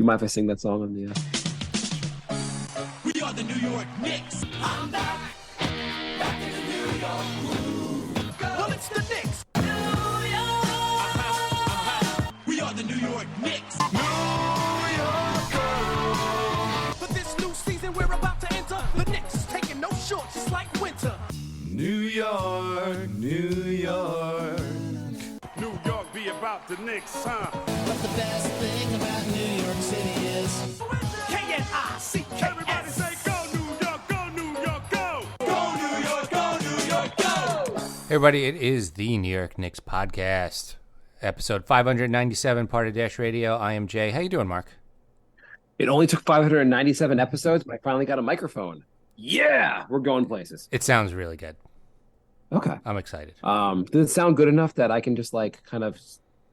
You mind if I sing that song on the? We are the New York Knicks. I'm back in the New York groove. Well, it's the Knicks. New York. We are the New York Knicks. New York. For this new season we're about to enter, the Knicks is taking no shorts, just like winter. New York, New York. New York be about the Knicks, huh? But the best thing about New York City is K-N-I-C-K-S. Everybody say go New York, go New York, go! Go New York, go New York, go! Hey everybody, it is the New York Knicks podcast, episode 597, part of Dash Radio. I am Jay. How you doing, Mark? It only took 597 episodes, but I finally got a microphone. Yeah, we're going places. It sounds really good. Okay. I'm excited. Does it sound good enough that I can just kind of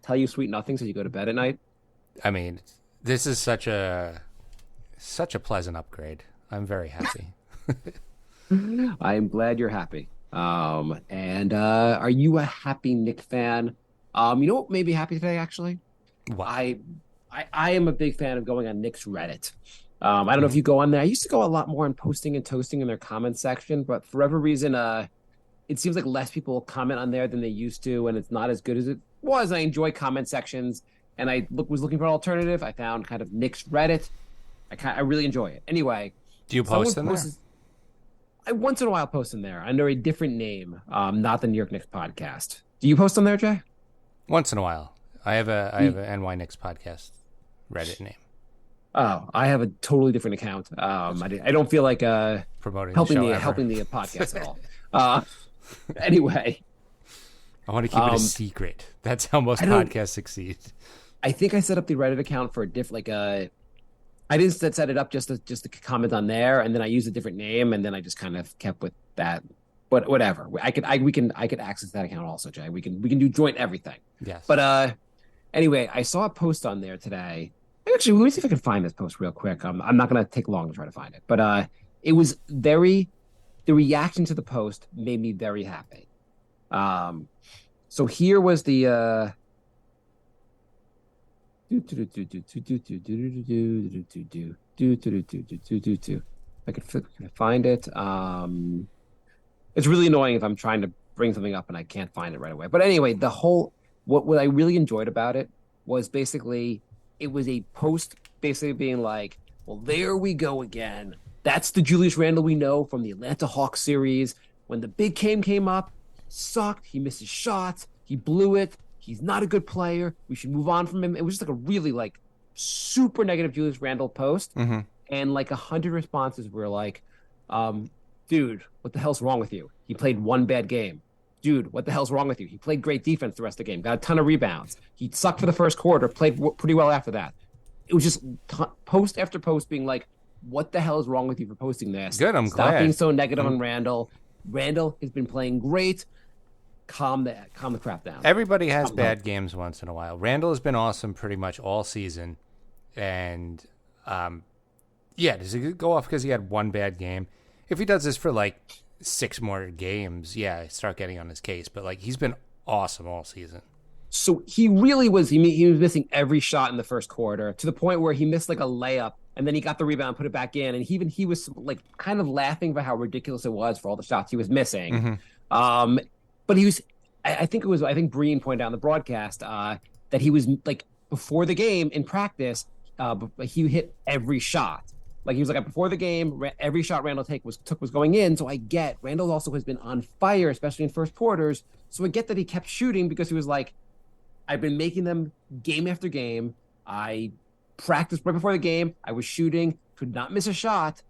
tell you sweet nothings as you go to bed at night? I mean, this is such a pleasant upgrade. I'm very happy. I am glad you're happy. And are you a happy Knicks fan? You know what made me happy today, actually? What? I am a big fan of going on Knicks Reddit. I don't know if you go on there. I used to go a lot more on posting and toasting in their comment section, but for whatever reason, it seems like less people comment on there than they used to, and it's not as good as it was. I enjoy comment sections, and I was looking for an alternative. I found kind of Knicks Reddit. I really enjoy it. Anyway, Do you post in there? I once in a while post in there under a different name, not the New York Knicks podcast. Do you post on there, Jay? Once in a while. I have a NY Knicks podcast Reddit name. Oh, I have a totally different account. I don't feel like Promoting helping the show helping the podcast at all. Anyway, I want to keep it a secret. That's how most podcasts succeed. I think I set up the Reddit account for a different, I didn't set it up just to comment on there, and then I used a different name, and then I just kind of kept with that. But whatever, I could access that account also, Jay. We can do joint everything. Yes. But anyway, I saw a post on there today. Actually, let me see if I can find this post real quick. I'm not going to take long to try to find it, but it was the reaction to the post made me very happy. So here was the I could find it. It's really annoying if I'm trying to bring something up and I can't find it right away. But anyway, what I really enjoyed about it was basically it was a post basically being like, well, there we go again. That's the Julius Randle we know from the Atlanta Hawks series. When the big game came up, he sucked. He missed his shots. He blew it. He's not a good player. We should move on from him. It was just like a really super negative Julius Randle post. Mm-hmm. And 100 responses were like, dude, what the hell's wrong with you? He played one bad game. Dude, what the hell's wrong with you? He played great defense the rest of the game. Got a ton of rebounds. He sucked for the first quarter. Played pretty well after that. It was just post after post being like, what the hell is wrong with you for posting this? Good, I'm glad. Stop being so negative on Randle. Randle has been playing great. Calm the crap down. Everybody has bad games once in a while. Randle has been awesome pretty much all season. And, does he go off because he had one bad game? If he does this for 6 more games, start getting on his case. But he's been awesome all season. So he really was. He was missing every shot in the first quarter to the point where he missed a layup, and then he got the rebound, put it back in, and he was kind of laughing about how ridiculous it was for all the shots he was missing. Mm-hmm. But he was. I think Breen pointed out in the broadcast that he was before the game in practice, he hit every shot. He was before the game, every shot Randle took was going in. So I get Randle also has been on fire, especially in first quarters. So I get that he kept shooting because he was I've been making them game after game. I practiced right before the game. I was shooting, could not miss a shot,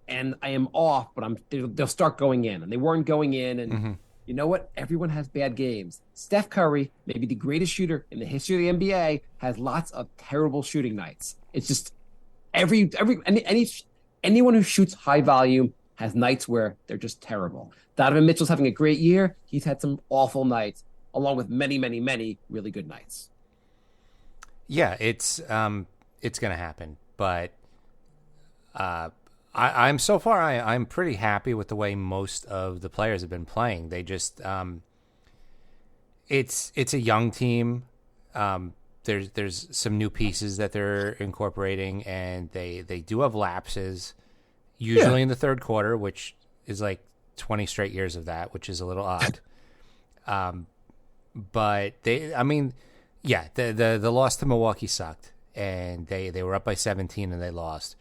and I am off. But they'll start going in, and they weren't going in. And You know what? Everyone has bad games. Steph Curry, maybe the greatest shooter in the history of the NBA, has lots of terrible shooting nights. It's just anyone who shoots high volume has nights where they're just terrible. Donovan Mitchell's having a great year. He's had some awful nights, along with many, many, many really good nights. Yeah, it's going to happen, but I'm so far I'm pretty happy with the way most of the players have been playing. They just it's a young team. there's some new pieces that they're incorporating, and they do have lapses, usually in the third quarter, which is like 20 straight years of that, which is a little odd. But the loss to Milwaukee sucked, and they were up by 17 and they lost.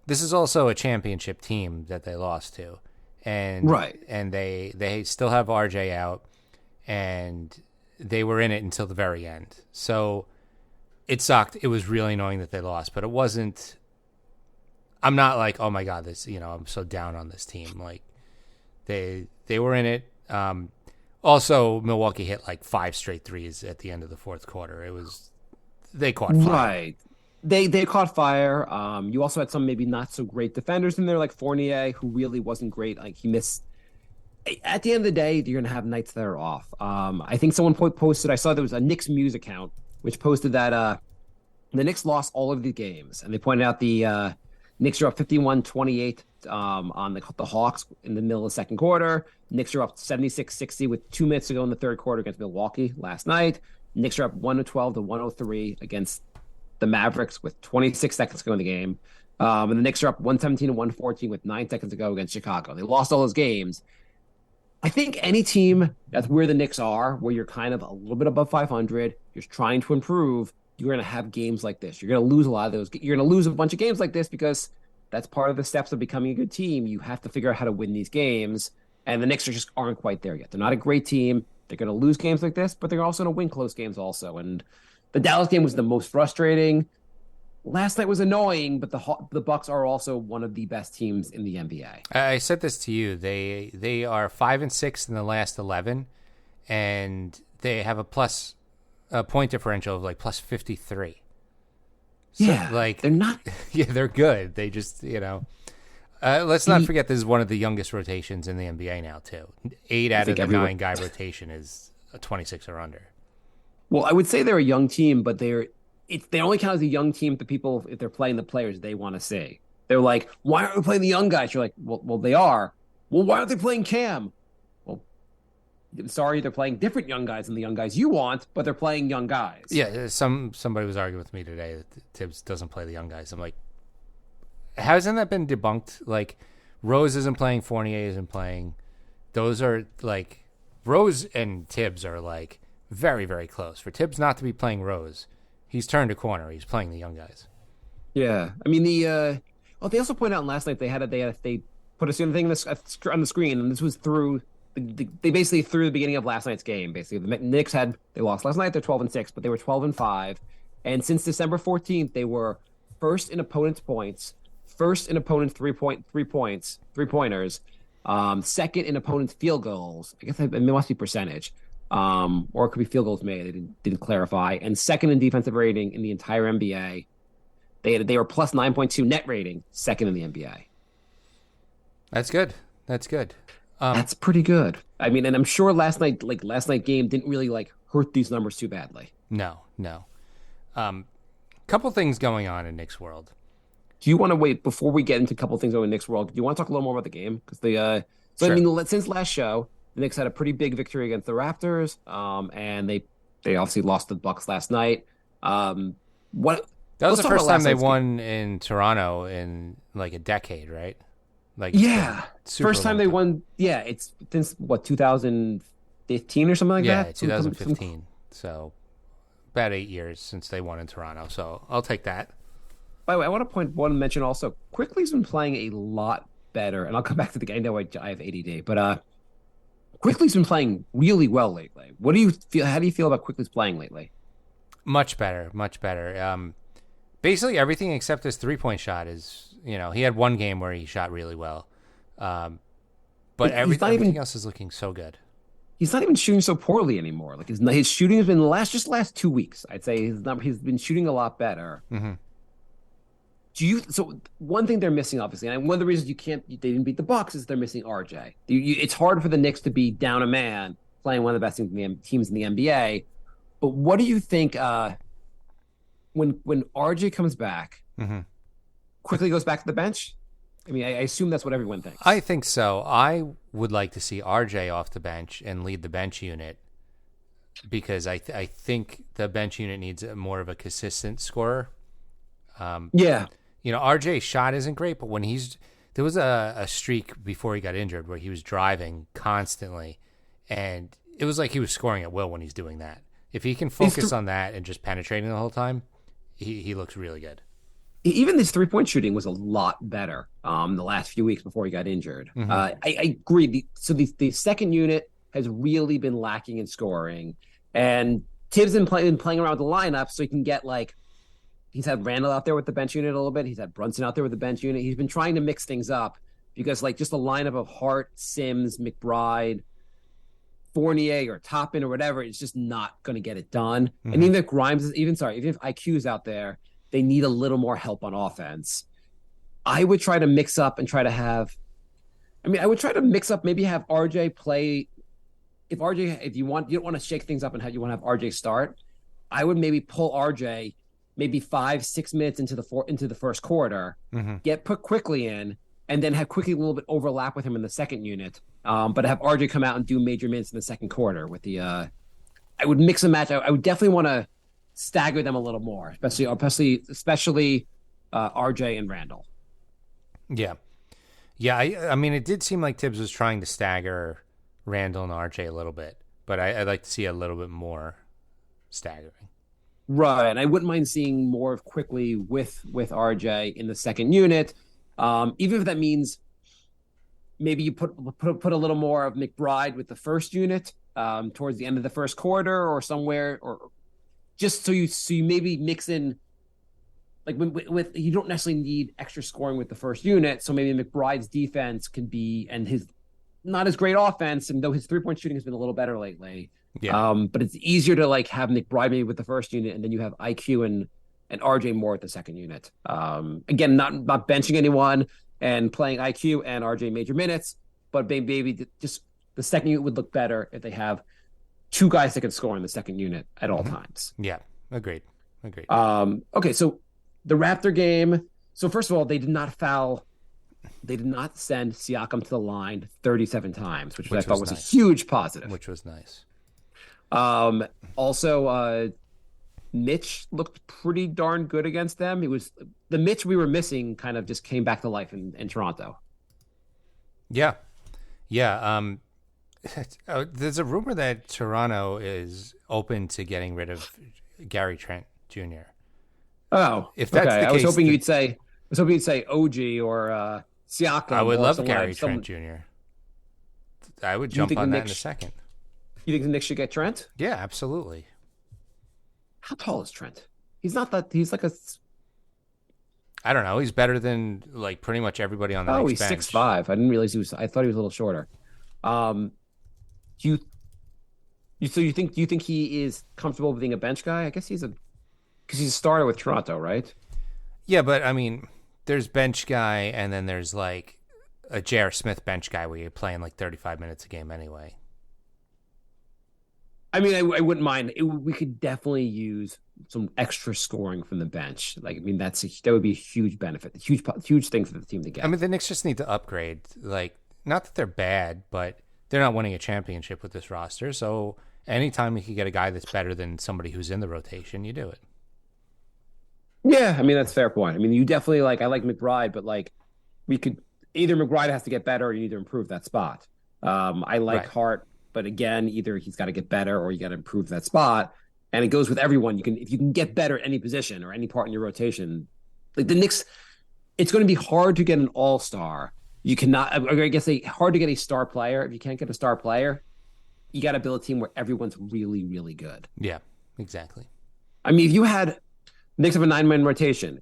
This is also a championship team that they lost to, and and they still have RJ out, and they were in it until the very end. So it sucked. It was really annoying that they lost, but it wasn't. I'm not like, oh my God, this, I'm so down on this team. Like they were in it. Also, Milwaukee hit like 5 straight threes at the end of the fourth quarter. They caught fire. Right. They caught fire. You also had some maybe not so great defenders in there, like Fournier, who really wasn't great. Like he missed. At the end of the day, you're gonna have nights that are off. I think someone posted. I saw there was a Knicks Muse account which posted that the Knicks lost all of the games, and they pointed out the Knicks are up 51-28 on the Hawks in the middle of the second quarter. Knicks are up 76-60 with 2 minutes to go in the third quarter against Milwaukee last night. Knicks are up 112 to 103 against the Mavericks with 26 seconds to go in the game. And the Knicks are up 117 to 114 with 9 seconds to go against Chicago. They lost all those games. I think any team that's where the Knicks are, where you're kind of a little bit above 500, you're trying to improve, you're going to have games like this. You're going to lose a lot of those. You're going to lose a bunch of games like this because that's part of the steps of becoming a good team. You have to figure out how to win these games, and the Knicks just aren't quite there yet. They're not a great team. They're going to lose games like this, but they're also going to win close games also. And the Dallas game was the most frustrating. Last night was annoying, but the Bucks are also one of the best teams in the NBA. I said this to you. They are 5-6 in the last 11, and they have a point differential of like plus 53. So, Yeah, like they're not. Yeah, they're good. They just let's not forget this is one of the youngest rotations in the NBA now too. 8 out of the 9 guy rotation is a 26 or under. Well, I would say they're a young team, but they only count as a young team to people if they're playing the players they want to see. They're like, why aren't we playing the young guys? You're like, well, they are. Well, why aren't they playing Cam? Well, I'm sorry, they're playing different young guys than the young guys you want, but they're playing young guys. Yeah, somebody was arguing with me today that Tibbs doesn't play the young guys. I'm like, hasn't that been debunked? Like, Rose isn't playing, Fournier isn't playing. Those are like, Rose and Tibbs are like very, very close. For Tibbs not to be playing Rose, he's turned a corner. He's playing the young guys. Yeah, I mean they also pointed out last night they put a certain thing on the screen, and this was through they basically through the beginning of last night's game. Basically, the Knicks they lost last night. They're 12-6, but they were 12-5, and since December 14th, they were first in opponents' points, first in opponents' three-pointers, second in opponents' field goals. I guess it must be percentage. Or it could be field goals made. They didn't clarify. And second in defensive rating in the entire NBA. They were plus 9.2 net rating, second in the NBA. That's good. That's pretty good. I mean, and I'm sure last night game didn't really like hurt these numbers too badly. No. Couple things going on in Knicks world. Do you want to wait before we get into a couple things going in Knicks world? Do you want to talk a little more about the game? Because Sure. I mean, since last show, the Knicks had a pretty big victory against the Raptors, and they obviously lost to the Bucks last night. That was the first time they won in Toronto in like a decade, right? Like first time they won. Yeah, it's since 2015 or something like that. Yeah, 2015. So about 8 years since they won in Toronto. So I'll take that. By the way, I want to mention also, Quickly's been playing a lot better, and I'll come back to the game. I know I have ADD, but Quickly's been playing really well lately. What do you feel? How do you feel about Quickly's playing lately? Much better. Basically everything except his 3-point shot is, he had one game where he shot really well. But everything else is looking so good. He's not even shooting so poorly anymore. Like his shooting has been the last 2 weeks. I'd say he's been shooting a lot better. Mm-hmm. So one thing they're missing, obviously, and one of the reasons they didn't beat the Bucks is they're missing RJ. It's hard for the Knicks to be down a man playing one of the best teams in the NBA. But what do you think when RJ comes back, mm-hmm. Quickly goes back to the bench? I mean, I assume that's what everyone thinks. I think so. I would like to see RJ off the bench and lead the bench unit. because I think the bench unit needs more of a consistent scorer. Yeah. RJ's shot isn't great, but when there was a streak before he got injured where he was driving constantly, and it was like he was scoring at will when he's doing that. If he can focus on that and just penetrating the whole time, he looks really good. Even his 3-point shooting was a lot better the last few weeks before he got injured. I agree. The second unit has really been lacking in scoring, and Tibbs been playing around with the lineup so he can get he's had Randall out there with the bench unit a little bit. He's had Brunson out there with the bench unit. He's been trying to mix things up because just a lineup of Hart, Sims, McBride, Fournier, or Toppin or whatever, it's just not going to get it done. And even if even if IQ's out there, they need a little more help on offense. I would try to mix up and try to have. Maybe have RJ play. If you don't want to shake things up and you want to have RJ start, I would maybe pull RJ maybe 5-6 minutes into the first quarter, get put quickly in, and then have quickly a little bit overlap with him in the second unit. But have RJ come out and do major minutes in the second quarter with the. I would mix and match. I would definitely want to stagger them a little more, especially RJ and Randall. Yeah. I mean, it did seem like Tibbs was trying to stagger Randall and RJ a little bit, but I'd like to see a little bit more staggering. Right, and I wouldn't mind seeing more of quickly with RJ in the second unit, even if that means maybe you put a little more of McBride with the first unit towards the end of the first quarter or somewhere, or just so you maybe mix in with you don't necessarily need extra scoring with the first unit, so maybe McBride's defense can be and his not as great offense, and though his 3-point shooting has been a little better lately. Yeah. But it's easier to have McBride maybe with the first unit, and then you have IQ and RJ more at the second unit. Again, not benching anyone and playing IQ and RJ major minutes, but maybe just the second unit would look better if they have two guys that can score in the second unit at all times. Yeah, agreed. Okay, so the Raptor game. So first of all, they did not foul. They did not send Siakam to the line 37 times, which I thought was nice. A huge positive. Which was nice. Also, Mitch looked pretty darn good against them. It was the Mitch we were missing kind of just came back to life in Toronto. Yeah. There's a rumor that Toronto is open to getting rid of Gary Trent Jr. Oh, if that's the case, I was hoping you'd say OG or Siakam. I would love Gary Trent Jr. I would jump on that in a second. You think the Knicks should get Trent? Yeah, absolutely. How tall is Trent? He's not that. He's like a. I don't know. He's better than pretty much everybody on the Knicks bench. He's 6'5". I didn't realize he was. I thought he was a little shorter. Do you think he is comfortable being a bench guy? I guess because he's a starter with Toronto, right? Yeah, but I mean, there's bench guy, and then there's a J.R. Smith bench guy where you're playing 35 minutes a game anyway. I mean, I wouldn't mind. We could definitely use some extra scoring from the bench. That would be a huge benefit, huge thing for the team to get. I mean, the Knicks just need to upgrade. Not that they're bad, but they're not winning a championship with this roster. So anytime you can get a guy that's better than somebody who's in the rotation, you do it. Yeah, I mean, that's a fair point. I mean, you definitely I like McBride, but we could either McBride has to get better or you need to improve that spot. I like Hart. But again, either he's got to get better or you got to improve that spot. And it goes with everyone. If you can get better at any position or any part in your rotation, the Knicks, it's going to be hard to get an all-star. You cannot, I guess, hard to get a star player. If you can't get a star player, you got to build a team where everyone's really, really good. Yeah, exactly. I mean, if you had Knicks have a 9-man rotation,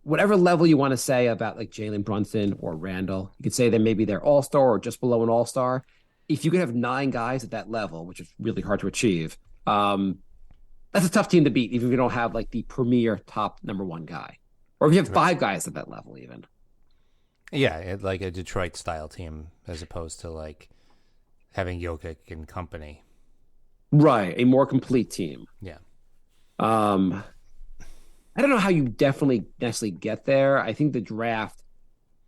whatever level you want to say about Jalen Brunson or Randall, you could say that maybe they're all-star or just below an all-star. If you could have 9 guys at that level, which is really hard to achieve, that's a tough team to beat, even if you don't have the premier top number 1 guy. Or if you have 5 guys at that level, even. Yeah, like a Detroit style team as opposed to having Jokic and company. Right, a more complete team. Yeah. I don't know how you definitely necessarily get there. I think the draft,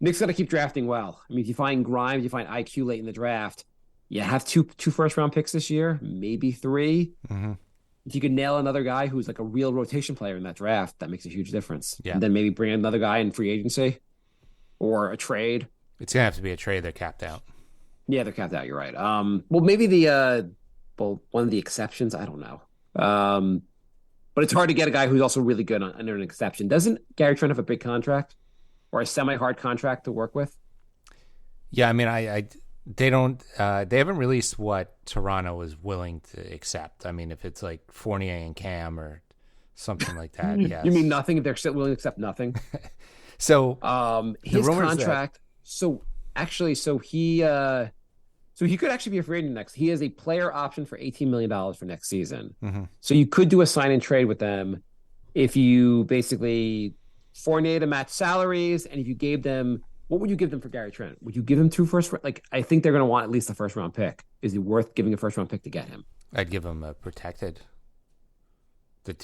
Knicks got to keep drafting well. I mean, if you find Grimes, you find IQ late in the draft, you have two first round picks this year, maybe 3. Mm-hmm. If you could nail another guy who's like a real rotation player in that draft, that makes a huge difference. Yeah. And then maybe bring another guy in free agency or a trade. It's gonna have to be a trade. They're capped out. Yeah, they're capped out. You're right. Well, maybe one of the exceptions. I don't know. But it's hard to get a guy who's also really good under an exception. Doesn't Gary Trent have a big contract or a semi-hard contract to work with? Yeah, I mean, they don't. They haven't released what Toronto was willing to accept. I mean, if it's like Fournier and Cam or something like that. Yes. You mean nothing if they're still willing to accept nothing? So his contract. So actually, he could actually be a free agent next. He has a player option for $18 million for next season. Mm-hmm. So you could do a sign and trade with them if you basically Fournier to match salaries, and if you gave them, what would you give them for Gary Trent? Would you give him 2 first? Like, I think they're going to want at least a first round pick. Is it worth giving a first round pick to get him? I'd give him a protected.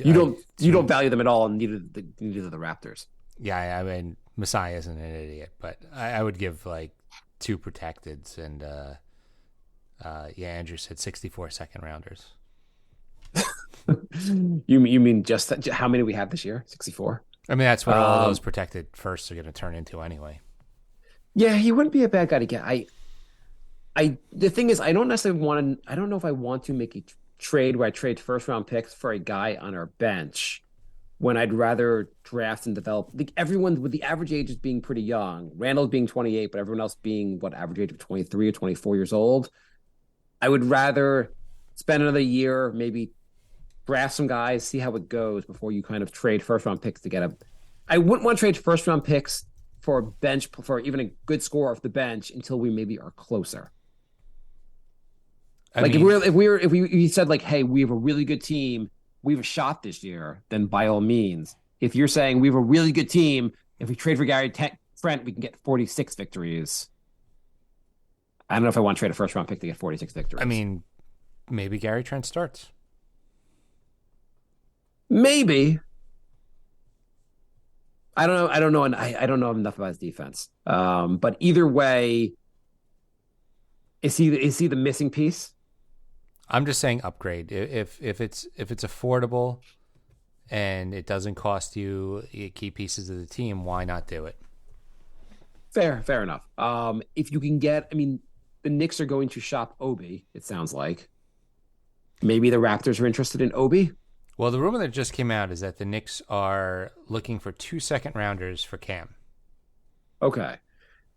You don't value them at all, and neither do the Raptors. Yeah, I mean, Messiah isn't an idiot, but I would give like 2 protecteds, and Andrew said 64 second rounders. You mean just how many we have this year? 64. I mean, that's what all those protected firsts are going to turn into anyway. Yeah, he wouldn't be a bad guy to get. The thing is, I don't necessarily want to. I don't know if I want to make a trade where I trade first round picks for a guy on our bench when I'd rather draft and develop. Like everyone with the average age being pretty young, Randall being 28, but everyone else being average age of 23 or 24 years old. I would rather spend another year, maybe draft some guys, see how it goes before you kind of trade first round picks to get a. I wouldn't want to trade first round picks for a bench for even a good score off the bench until we maybe are closer. If we said like, hey, we have a really good team, we have a shot this year, then by all means. If you're saying we have a really good team, if we trade for Gary Trent, we can get 46 victories. I don't know if I want to trade a first round pick to get 46 victories. I mean, maybe Gary Trent starts. Maybe. I don't know. I don't know. And I don't know enough about his defense. But either way, is he the missing piece? I'm just saying upgrade. If it's affordable and it doesn't cost you key pieces of the team, why not do it? Fair enough. If you can get, I mean, the Knicks are going to shop Obi, it sounds like. Maybe the Raptors are interested in Obi. Well, the rumor that just came out is that the Knicks are looking for 2 second rounders for Cam. Okay.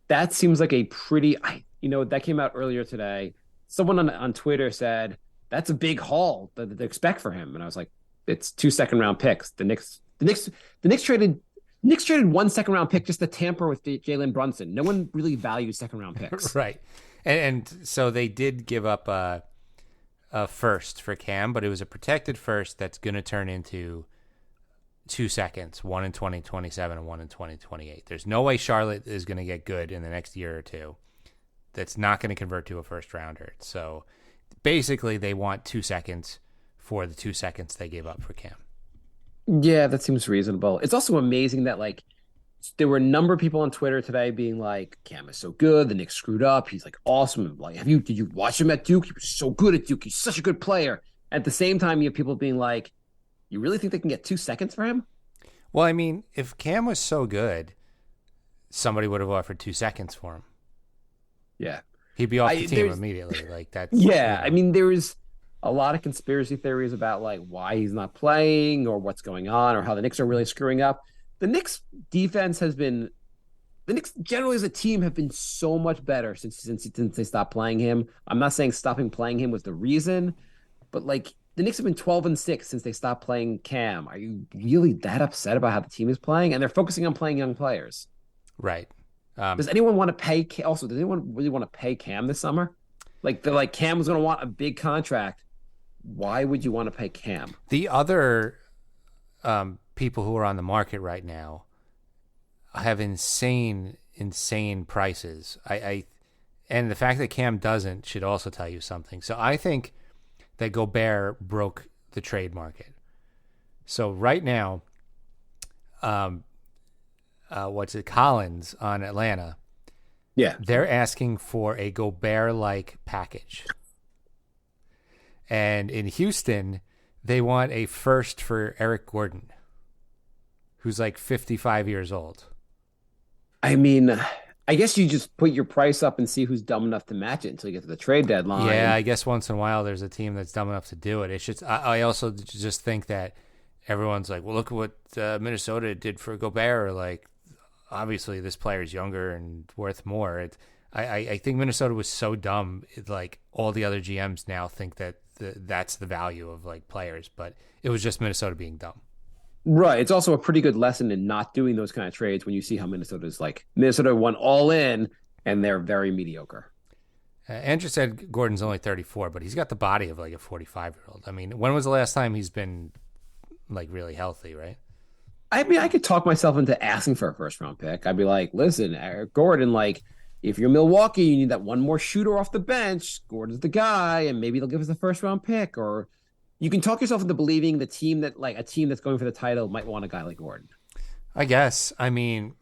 That seems like a pretty, that came out earlier today. Someone on Twitter said, that's a big haul that they expect for him. And I was like, it's 2 second round picks. The Knicks traded 1 second round pick just to tamper with Jalen Brunson. No one really values second round picks. Right. And so they did give up a first for Cam, but it was a protected first that's going to turn into 2 seconds, 1 in 2027 and 1 in 2028. There's no way Charlotte is going to get good in the next year or two. That's not going to convert to a first rounder. So basically they want 2 seconds for the 2 seconds they gave up for Cam. Yeah, that seems reasonable. It's also amazing that there were a number of people on Twitter today being like, Cam is so good. The Knicks screwed up. He's like awesome. Like, did you watch him at Duke? He was so good at Duke. He's such a good player. At the same time, you have people being like, you really think they can get 2 seconds for him? Well, I mean, if Cam was so good, somebody would have offered 2 seconds for him. Yeah. He'd be off the team immediately. Like that. Yeah. I mean, there's a lot of conspiracy theories about why he's not playing or what's going on or how the Knicks are really screwing up. The Knicks defense the Knicks generally as a team have been so much better since they stopped playing him. I'm not saying stopping playing him was the reason, but the Knicks have been 12-6 since they stopped playing Cam. Are you really that upset about how the team is playing? And they're focusing on playing young players. Right. Does anyone want to pay? Also, does anyone really want to pay Cam this summer? Cam was going to want a big contract. Why would you want to pay Cam? The other people who are on the market right now have insane prices. And the fact that Cam doesn't should also tell you something. So I think that Gobert broke the trade market. So right now, Collins on Atlanta Yeah. They're asking for a Gobert-like package. And in Houston, they want a first for Eric Gordon, who's like 55 years old. I mean, I guess you just put your price up and see who's dumb enough to match it until you get to the trade deadline. Yeah, I guess once in a while there's a team that's dumb enough to do it. It's just I also just think that everyone's like, well, look at what Minnesota did for Gobert. Like, obviously this player is younger and worth more. I think Minnesota was so dumb. Like all the other GMs now think that that's the value of like players, but it was just Minnesota being dumb. Right. It's also a pretty good lesson in not doing those kind of trades when you see how Minnesota's like. Minnesota went all in and they're very mediocre. Andrew said Gordon's only 34, but he's got the body of like a 45-year-old. I mean, when was the last time he's been like really healthy, right? I mean, I could talk myself into asking for a first round pick. I'd be like, listen, Eric Gordon, like, if you're Milwaukee, you need that one more shooter off the bench. Gordon's the guy, and maybe they'll give us a first round pick. Or you can talk yourself into believing the team that, like, a team that's going for the title might want a guy like Gordon. I guess. I mean,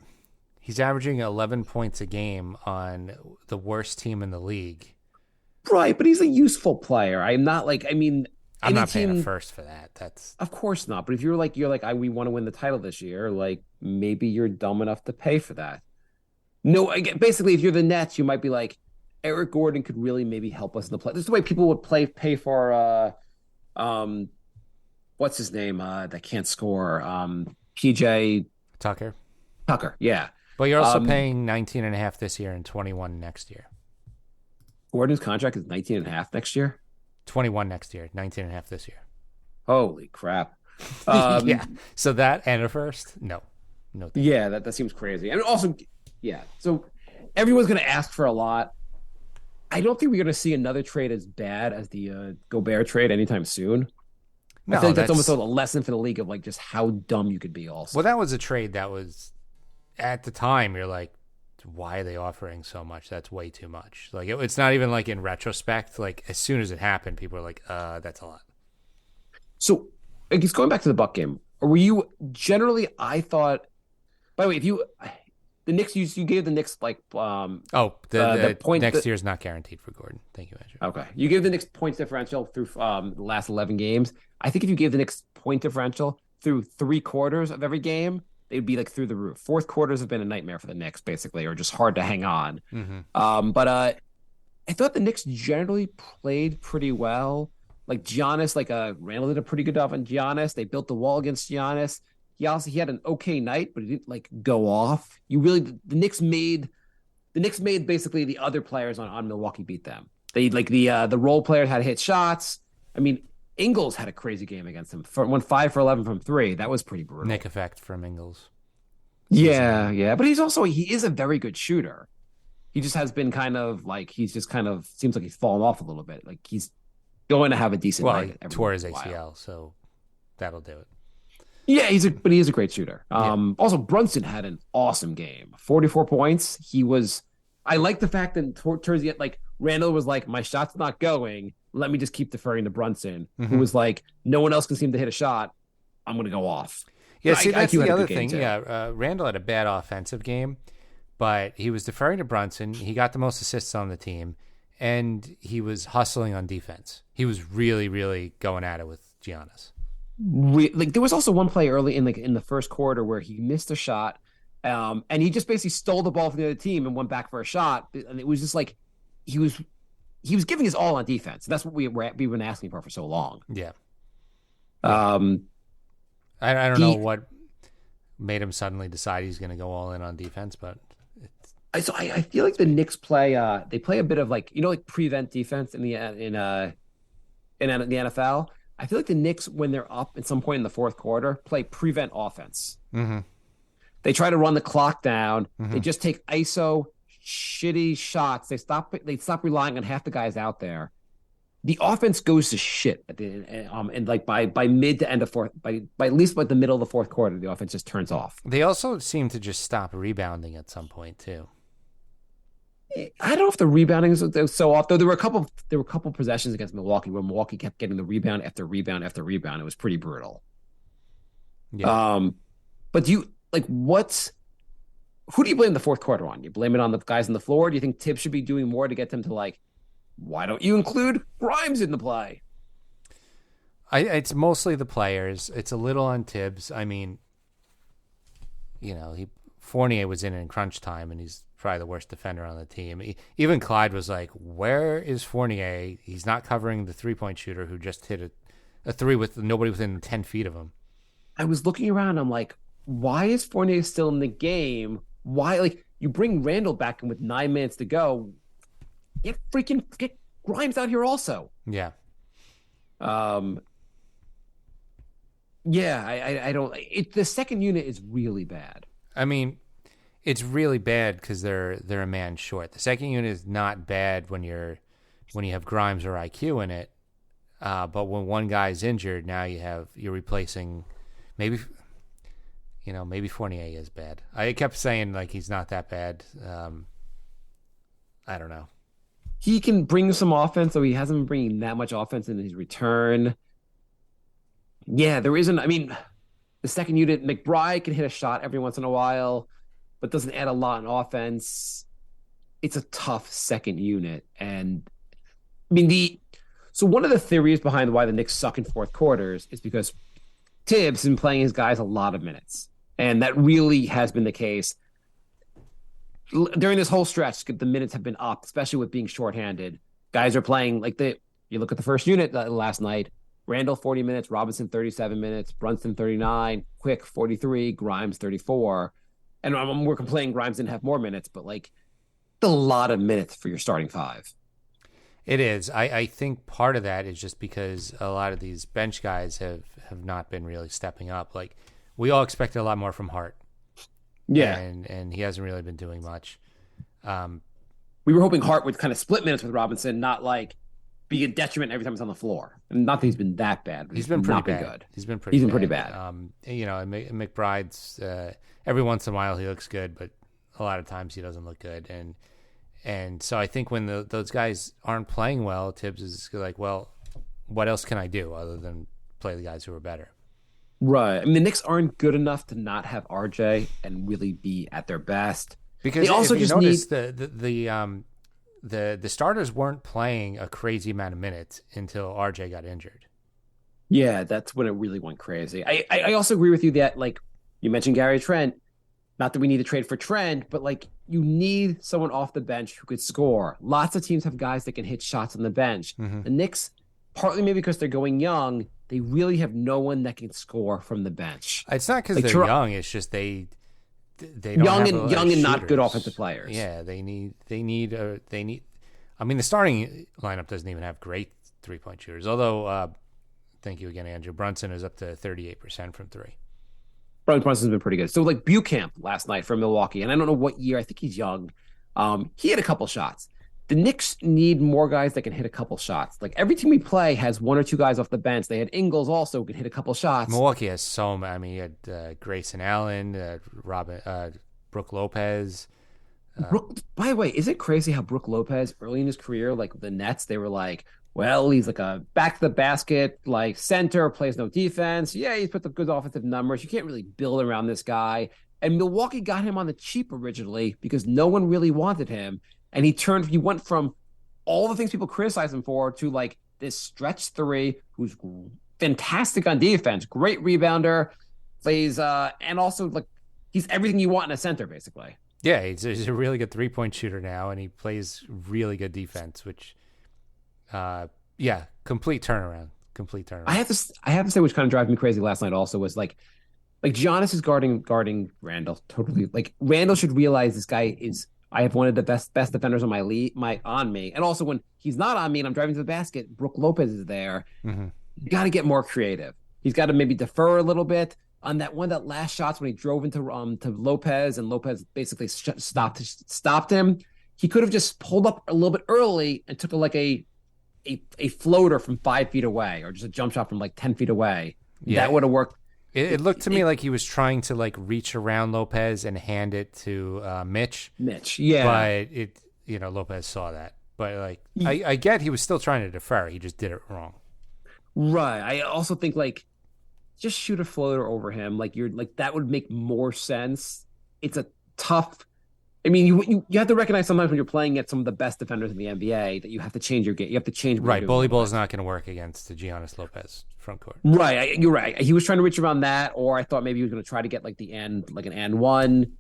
he's averaging 11 points a game on the worst team in the league. Right, but he's a useful player. I'm not like, I mean, I'm not team, paying a first for that. That's of course not. But if you're like, we want to win the title this year, like maybe you're dumb enough to pay for that. No, basically, if you're the Nets, you might be like, Eric Gordon could really maybe help us in the play. This is the way people would pay for what's his name? That can't score. PJ Tucker. Yeah. But you're also paying 19.5 this year and 21 next year. Gordon's contract is 19.5 next year. 21 next year, 19.5 this year. Holy crap. Yeah. So that and a first? No. Yeah, that seems crazy. And also, yeah. So everyone's going to ask for a lot. I don't think we're going to see another trade as bad as the Gobert trade anytime soon. No, I feel like that's almost a lesson for the league of like just how dumb you could be also. Well, that was a trade that was, at the time, you're like, why are they offering so much? That's way too much. Like it's not even like in retrospect. Like as soon as it happened, people are like, that's a lot. So I guess going back to the Buck game, were you generally, I thought, by the way, the Knicks, you gave the Knicks like, the point next year is not guaranteed for Gordon. Thank you, Andrew. Okay. You gave the Knicks points differential through the last 11 games. I think if you gave the Knicks point differential through 3/4 of every game, they'd be like through the roof. Fourth quarters have been a nightmare for the Knicks, basically, or just hard to hang on. Mm-hmm. But I thought the Knicks generally played pretty well. Like Giannis, Randall did a pretty good job on Giannis. They built the wall against Giannis. He had an okay night, but he didn't like go off. The Knicks made basically the other players on Milwaukee beat them. They like the role players had to hit shots. I mean, Ingles had a crazy game against him. Went 5 for 11 from 3. That was pretty brutal. Nick effect from Ingles. Yeah. But he is a very good shooter. He just has been seems like he's fallen off a little bit. Like he's going to have a decent night. He tore his ACL, so that'll do it. Yeah, he is a great shooter. Also, Brunson had an awesome game. 44 points. I like the fact that towards the end, like Randall was like, my shot's not going. Let me just keep deferring to Brunson, who was like, no one else can seem to hit a shot. I'm going to go off. Yeah, see, that's the other thing. Yeah, Randall had a bad offensive game, but he was deferring to Brunson. He got the most assists on the team, and he was hustling on defense. He was really, really going at it with Giannis. There was also one play early in the first quarter where he missed a shot, and he just basically stole the ball from the other team and went back for a shot. And it was just like he was giving his all on defense. That's what we've been asking for so long. Yeah. I don't know what made him suddenly decide he's going to go all in on defense, but I feel like the Knicks play they play a bit of like prevent defense in the NFL. I feel like the Knicks, when they're up at some point in the fourth quarter, play prevent offense. Mm-hmm. They try to run the clock down. Mm-hmm. They just take ISO shitty shots. They stop relying on half the guys out there. The offense goes to shit at the and like by mid to end of fourth, by at least the middle of the fourth quarter, the offense just turns off. They also seem to just stop rebounding at some point too. I don't know if the rebounding is so off, though. There were a couple possessions against Milwaukee where Milwaukee kept getting the rebound after rebound after rebound. It was pretty brutal. Yeah. But do you like what's who do you blame the fourth quarter on? You blame it on the guys on the floor? Do you think Tibbs should be doing more to get them to like, why don't you include Grimes in the play? It's mostly the players. It's a little on Tibbs. I mean, Fournier was in crunch time, and he's probably the worst defender on the team. Even Clyde was like, where is Fournier? He's not covering the three-point shooter who just hit a three with nobody within 10 feet of him. I was looking around. I'm like, why is Fournier still in the game? Why, like, you bring Randall back in with 9 minutes to go. Get Grimes out here also. Yeah. Yeah, I don't. The second unit is really bad. I mean, it's really bad because they're a man short. The second unit is not bad when you have Grimes or IQ in it, but when one guy's injured, now you're replacing maybe Fournier is bad. I kept saying like he's not that bad. I don't know. He can bring some offense, though he hasn't been bringing that much offense in his return. Yeah, there isn't. I mean, the second unit, McBride can hit a shot every once in a while, but doesn't add a lot in offense. It's a tough second unit. And I mean, so one of the theories behind why the Knicks suck in fourth quarters is because Tibbs has been playing his guys a lot of minutes. And that really has been the case. During this whole stretch, the minutes have been up, especially with being shorthanded. Guys are playing like you look at the first unit last night. Randall, 40 minutes, Robinson, 37 minutes, Brunson, 39, Quick, 43, Grimes, 34. And we're complaining Grimes didn't have more minutes, but like a lot of minutes for your starting five. It is. I think part of that is just because a lot of these bench guys have not been really stepping up. Like we all expected a lot more from Hart. Yeah. And he hasn't really been doing much. We were hoping Hart would kind of split minutes with Robinson, not like be a detriment every time he's on the floor. And not that he's been that bad, but he's been pretty bad. Good. He's been pretty bad. McBride's every once in a while he looks good, but a lot of times he doesn't look good. And so I think when those guys aren't playing well, Tibbs is like, well, what else can I do other than play the guys who are better? Right. I mean, the Knicks aren't good enough to not have RJ and really be at their best. Because they also if you just notice need the starters weren't playing a crazy amount of minutes until RJ got injured. Yeah, that's when it really went crazy. I also agree with you that, like, you mentioned Gary Trent. Not that we need to trade for Trent, but, like, you need someone off the bench who could score. Lots of teams have guys that can hit shots on the bench. Mm-hmm. The Knicks, partly maybe because they're going young, they really have no one that can score from the bench. It's not because like, they're young. It's just they don't young have and not good offensive players. Yeah, they need. I mean, the starting lineup doesn't even have great 3-point shooters. Although, thank you again, Andrew. Brunson is up to 38% from three. Brunson's been pretty good. So like Bucamp last night for Milwaukee, and I don't know what year. I think he's young. He had a couple shots. The Knicks need more guys that can hit a couple shots. Like every team we play has one or two guys off the bench. They had Ingles also who can hit a couple shots. Milwaukee has so many. I mean, he had Grayson Allen, Brooke Lopez. By the way, is it crazy how Brooke Lopez early in his career, like the Nets, they were like, well, he's like a back to the basket, like center, plays no defense. Yeah, he's put up good offensive numbers. You can't really build around this guy. And Milwaukee got him on the cheap originally because no one really wanted him. And he went from all the things people criticize him for to like this stretch three who's fantastic on defense, great rebounder, plays, and also like he's everything you want in a center, basically. Yeah, he's a really good 3-point shooter now, and he plays really good defense, which, complete turnaround. I have to say, which kind of drives me crazy last night also was like Giannis is guarding Randall totally. Like Randall should realize this guy is. I have one of the best defenders on on me. And also when he's not on me and I'm driving to the basket, Brooke Lopez is there. Mm-hmm. You got to get more creative. He's got to maybe defer a little bit on that last shots when he drove into to Lopez and Lopez basically stopped him. He could have just pulled up a little bit early and took a floater from 5 feet away or just a jump shot from like 10 feet away. Yeah. That would have worked. It looked to me like he was trying to like reach around Lopez and hand it to Mitch. Yeah. But Lopez saw that. But like I get he was still trying to defer. He just did it wrong. Right. I also think like just shoot a floater over him. Like that would make more sense. It's a tough. I mean, you have to recognize sometimes when you're playing at some of the best defenders in the NBA that you have to change your game. You have to change. What Right, you're bully doing. ball is not going to work against the Giannis Lopez front court. Right, you're right. He was trying to reach around that, or I thought maybe he was going to try to get like the end, like an and one.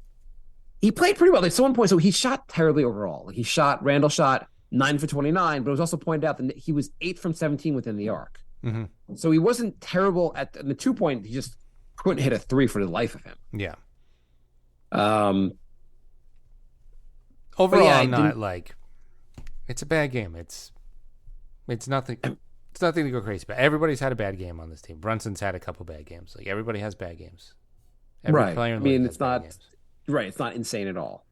He played pretty well. Like, so one point, so he shot terribly overall. Like, Randall shot 9 for 29, but it was also pointed out that he was 8 from 17 within the arc. Mm-hmm. So he wasn't terrible at the 2 point. He just couldn't hit a 3 for the life of him. Yeah. yeah, Overall, I'm not like it's a bad game. It's nothing. It's nothing to go crazy about. Everybody's had a bad game on this team. Brunson's had a couple bad games. Like everybody has bad games. Every player in the league has it's bad not games. right. It's not insane at all.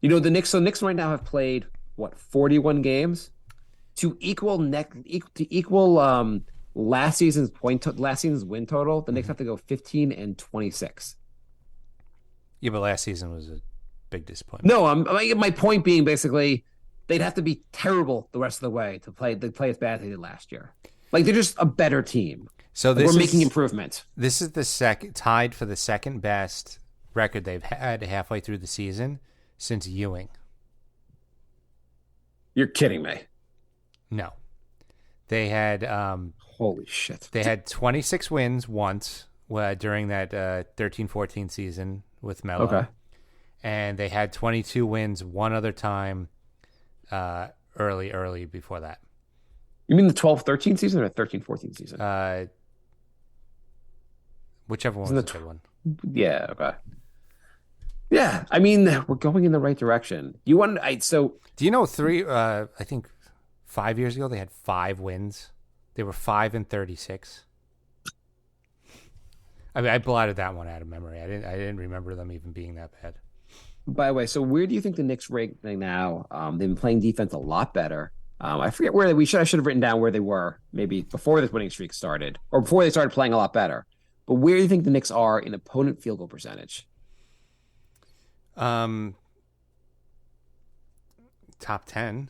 You know, the Knicks. So Knicks right now have played 41 games to equal last season's win total. The Knicks have to go 15 and 26. Yeah, but last season was a big disappointment. No, my point being basically they'd have to be terrible the rest of the way to play as bad as they did last year. Like they're just a better team. So we're making improvements. This is the tied for the second best record they've had halfway through the season since Ewing. You're kidding me. No. They had holy shit. They had 26 wins once during that 13-14 season with Melo. Okay. And they had 22 wins one other time early before that. You mean the 12-13 season or 13-14 season? Whichever one was the good one. Yeah, okay. Yeah, I mean, we're going in the right direction. Do you know I think 5 years ago they had 5 wins. They were 5-36. I mean, I blotted that one out of memory. I didn't remember them even being that bad. By the way, so where do you think the Knicks rank now? They've been playing defense a lot better. I forget where I should have written down where they were maybe before this winning streak started or before they started playing a lot better. But where do you think the Knicks are in opponent field goal percentage? Top 10,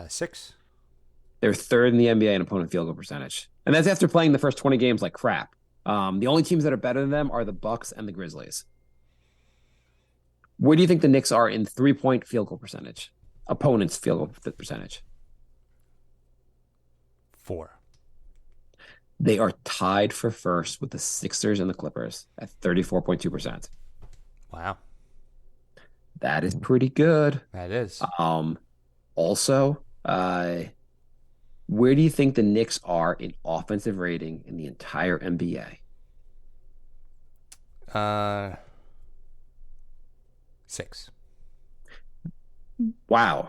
6. They're third in the NBA in opponent field goal percentage, and that's after playing the first 20 games like crap. The only teams that are better than them are the Bucks and the Grizzlies. Where do you think the Knicks are in 3-point field goal percentage? Opponents' field goal percentage. 4. They are tied for first with the Sixers and the Clippers at 34.2%. Wow. That is pretty good. That is. Also, where do you think the Knicks are in offensive rating in the entire NBA? 6. Wow.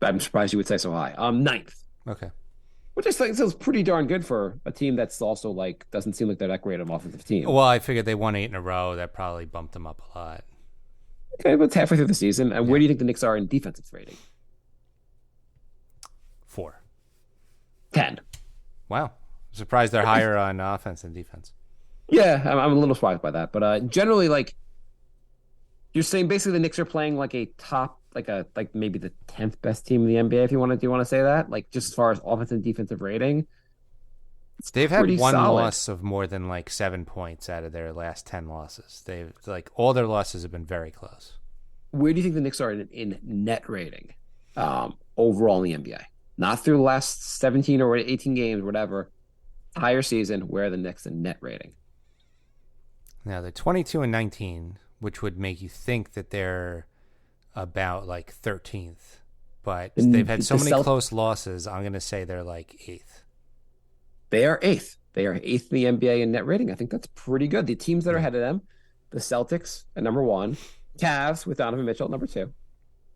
I'm surprised you would say so high. 9th. Okay. Which I think is pretty darn good for a team that's also doesn't seem like they're that great of an offensive team. Well, I figured they won 8 in a row. That probably bumped them up a lot. Okay, but it's halfway through the season. And where do you think the Knicks are in defensive rating? 4. 10. Wow. I'm surprised they're higher on offense than defense. Yeah, I'm a little surprised by that. But generally, you're saying basically the Knicks are playing like a top, like maybe the 10th best team in the NBA, do you want to say that? Like just as far as offensive and defensive rating? They've had one solid. loss of more than 7 points out of their last 10 losses. They've all their losses have been very close. Where do you think the Knicks are in net rating overall in the NBA? Not through the last 17 or 18 games, whatever. Entire season, where are the Knicks in net rating? Now they're 22-19, which would make you think that they're about 13th. But they've had so many close losses. I'm going to say they're 8th. They are 8th. They are 8th in the NBA in net rating. I think that's pretty good. The teams that are ahead of them, the Celtics at number 1, Cavs with Donovan Mitchell at number 2,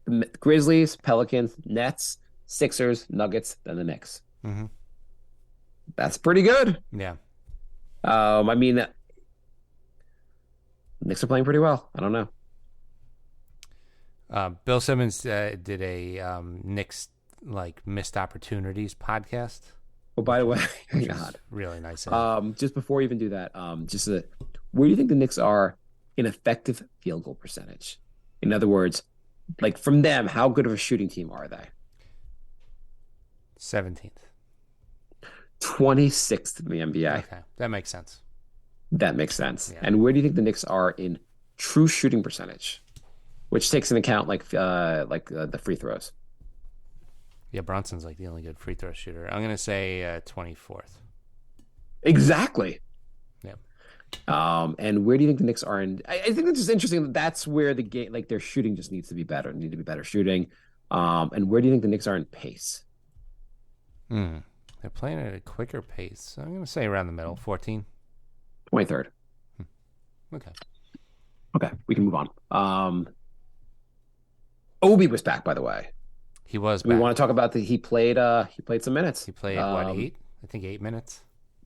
the Grizzlies, Pelicans, Nets, Sixers, Nuggets, then the Knicks. Mm-hmm. That's pretty good. Yeah. I mean, the Knicks are playing pretty well. I don't know. Bill Simmons did a Knicks missed opportunities podcast. Oh, by the way, God, really nice. Just before we even do that, where do you think the Knicks are in effective field goal percentage? In other words, from them, how good of a shooting team are they? 17th. 26th in the NBA. Okay, that makes sense. That makes sense. Yeah. And where do you think the Knicks are in true shooting percentage, which takes into account the free throws. Yeah, Brunson's like the only good free throw shooter. I'm gonna say 24th. Exactly. Yep. And where do you think the Knicks are in? I think it's just interesting that that's where the game, like their shooting just needs to be better, need to be better shooting. And where do you think the Knicks are in pace? They're playing at a quicker pace. I'm going to say around the middle, 14. 23rd. Okay. Okay, we can move on. Obi was back, by the way. He was We back. want to talk about he played some minutes. He played, 8? I think 8 minutes.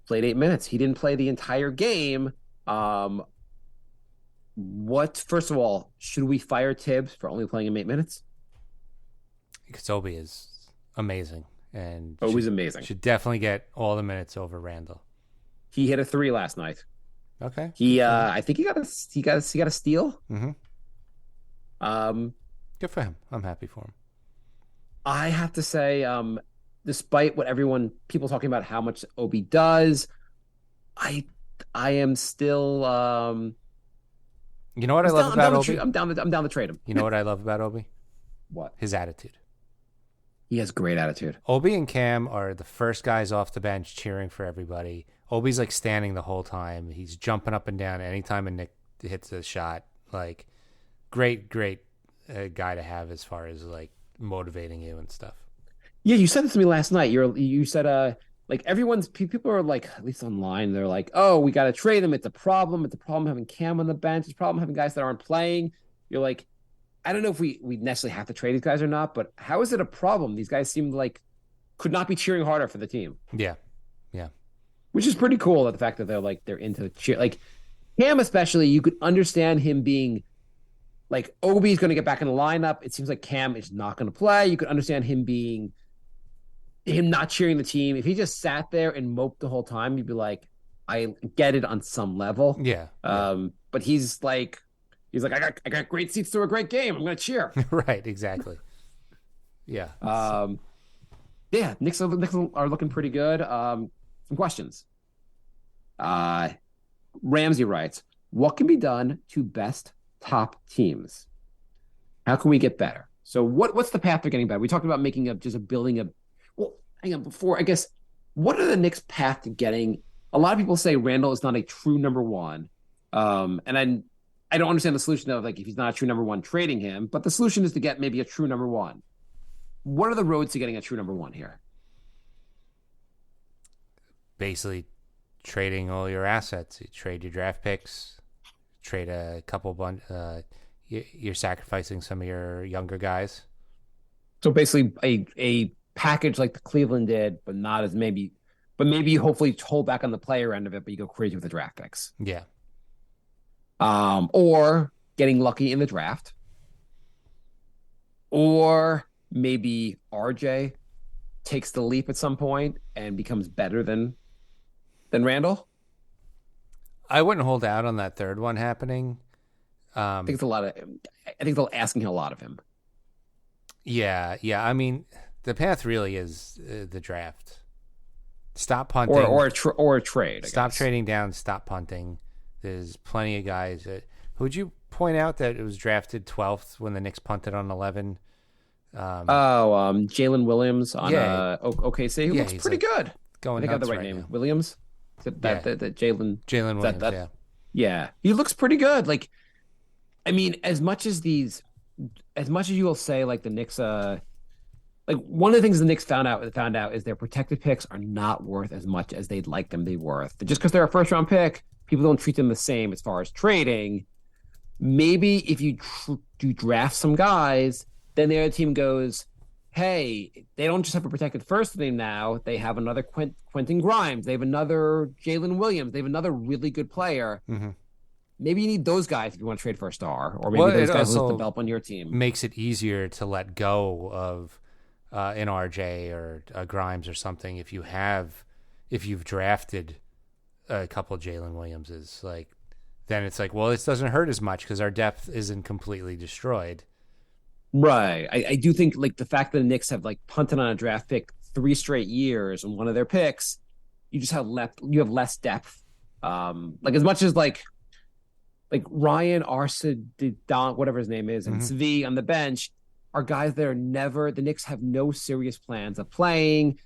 Played 8 minutes. He didn't play the entire game. First of all, should we fire Tibbs for only playing him 8 minutes? Because Obi is amazing. And Obi's amazing. Should definitely get all the minutes over Randall. He hit a 3 last night. Okay. I think he got a steal. Mm-hmm. Good for him. I'm happy for him. I have to say, despite what people talking about how much Obi does, I am still. You know what I love about Obi? I'm down to trade him. You know what I love about Obi? What? His attitude. He has great attitude. Obi and Cam are the first guys off the bench cheering for everybody. Obi's like standing the whole time. He's jumping up and down anytime a Nick hits a shot. Like, great guy to have as far as like motivating you and stuff. Yeah, you said this to me last night. You said like people are like, at least online, they're like, oh, we got to trade him. It's a problem. It's a problem having Cam on the bench. It's a problem having guys that aren't playing. You're like, I don't know if we necessarily have to trade these guys or not, but how is it a problem? These guys seem like could not be cheering harder for the team. Yeah. Which is pretty cool, that the fact that they're into cheer. Like Cam especially, you could understand him being like, Obi's going to get back in the lineup. It seems like Cam is not going to play. You could understand him not cheering the team. If he just sat there and moped the whole time, you'd be like, I get it on some level. Yeah. But he's like, I got great seats to a great game. I'm going to cheer. Right. Exactly. Yeah. Yeah. Knicks are looking pretty good. Some questions. Ramsey writes, what can be done to best top teams? How can we get better? So what's the path to getting better? We talked about hang on, before, I guess, what are the Knicks' path to getting? A lot of people say Randall is not a true number one. And I don't understand the solution of, like, if he's not a true number one, trading him, but the solution is to get maybe a true number one. What are the roads to getting a true number one here? Basically trading all your assets. You trade your draft picks, trade a couple you're sacrificing some of your younger guys. So basically a package like the Cleveland did, but not as maybe you hopefully hold back on the player end of it, but you go crazy with the draft picks. Yeah. Or getting lucky in the draft. Or maybe RJ takes the leap at some point and becomes better than Randall. I wouldn't hold out on that third one happening. I think they're asking a lot of him. Yeah. I mean, the path really is the draft. Stop punting, or a trade. Stop trading down. Stop punting. There's plenty of guys. Who'd you point out that it was drafted 12th when the Knicks punted on 11? Jalen Williams on OKC, who looks pretty good. Going, I got the right name. Now. Williams. That Jalen Williams. Yeah, he looks pretty good. Like, I mean, as much as you will say, like, the Knicks, like, one of the things the Knicks found out is their protected picks are not worth as much as they'd like them to be worth. Just because they're a first round pick, people don't treat them the same as far as trading. Maybe if you do draft some guys, then the other team goes, hey, they don't just have a protected first name now. They have another Quentin Grimes. They have another Jalen Williams. They have another really good player. Mm-hmm. Maybe you need those guys if you want to trade for a star, or maybe those guys will develop on your team. Makes it easier to let go of an RJ or a Grimes or something if you've drafted a couple Jalen Williamses. Like, then it's like, well, this doesn't hurt as much because our depth isn't completely destroyed. Right. I do think, like, the fact that the Knicks have, like, punted on a draft pick 3 straight years on one of their picks, you have less depth. Like, as much as, like, like Ryan Arcedidan, whatever his name is, and Svi on the bench are guys that are never. The Knicks have no serious plans of playing.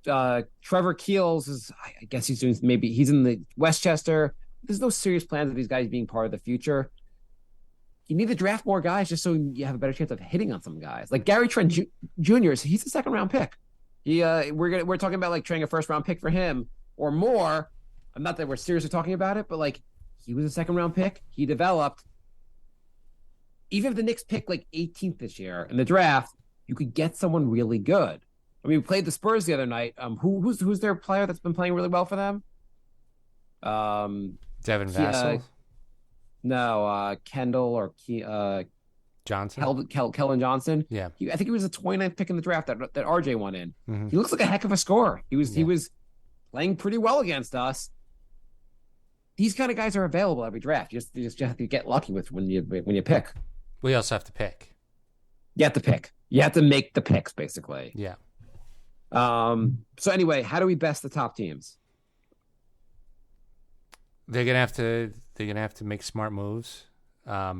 Trevor Keels is, I guess he's doing maybe he's in the Westchester. There's no serious plans of these guys being part of the future. You need to draft more guys just so you have a better chance of hitting on some guys. Like Gary Trent Jr. He's a second round pick. We're talking about like trading a first round pick for him or more. I'm not that we're seriously talking about it, but like he was a second round pick. He developed. Even if the Knicks pick like 18th this year in the draft, you could get someone really good. I mean, we played the Spurs the other night. Who's their player that's been playing really well for them? Devin Vassell. No, Kendall or Johnson. Kellen Johnson. Yeah, I think he was the 29th pick in the draft that RJ won in. He looks like a heck of a scorer. He was playing pretty well against us. These kind of guys are available every draft. You just have to get lucky with when you pick. We also have to pick. You have to pick. You have to make the picks, basically. Yeah. So anyway, how do we best the top teams? They're gonna have to make smart moves. I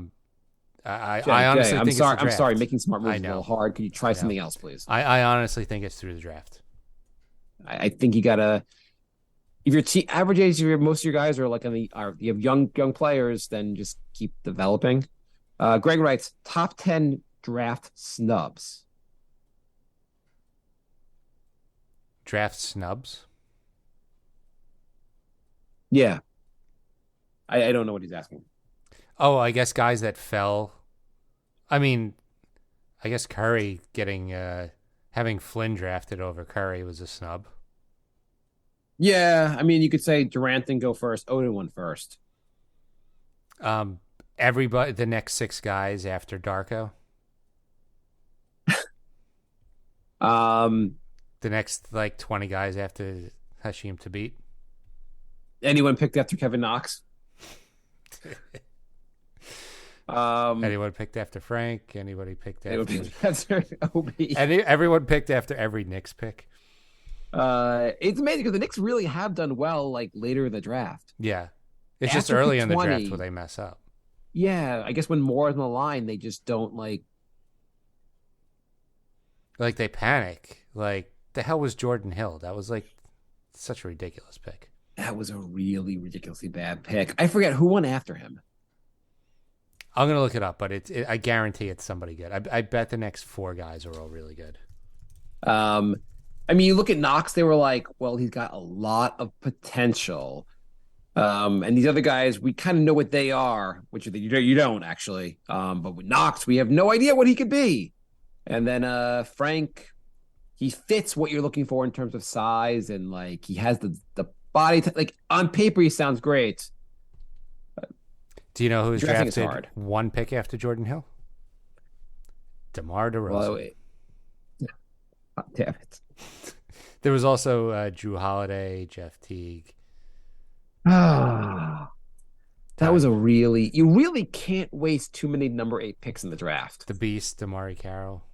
honestly Jay, think I'm sorry. Making smart moves is a little hard. Could you try something else, please? I honestly think it's through the draft. I think you gotta. If your average age of most of your guys are like you have young players, then just keep developing. Greg writes top 10 draft snubs. Draft snubs? Yeah. I don't know what he's asking. Oh, I guess guys that fell. I mean, I guess Curry having Flynn drafted over Curry was a snub. Yeah, I mean, you could say Durant didn't go first, Odin went first. Everybody, the next 6 guys after Darko. The next 20 guys after Hashim Thabit. Anyone picked after Kevin Knox? Anyone picked after Frank? Anybody picked after OB? Everyone picked after every Knicks pick. It's amazing because the Knicks really have done well later in the draft. Yeah. It's After just early pick in the 20, draft where they mess up. Yeah, I guess when more is on the line, they just don't they panic. The hell was Jordan Hill? That was such a ridiculous pick. That was a really ridiculously bad pick. I forget who won after him. I'm gonna look it up, but I guarantee it's somebody good. I bet the next 4 guys are all really good. I mean, you look at Knox, they were like, well, he's got a lot of potential. And these other guys, we kind of know what they are, which you don't actually. But with Knox, we have no idea what he could be. And then Frank, he fits what you're looking for in terms of size and he has the body. On paper, he sounds great. Do you know who's drafted hard. 1 pick after Jordan Hill? DeMar DeRozan. Oh, damn it. There was also Drew Holiday, Jeff Teague. That was you really can't waste too many number 8 picks in the draft. The Beast, Damari Carroll.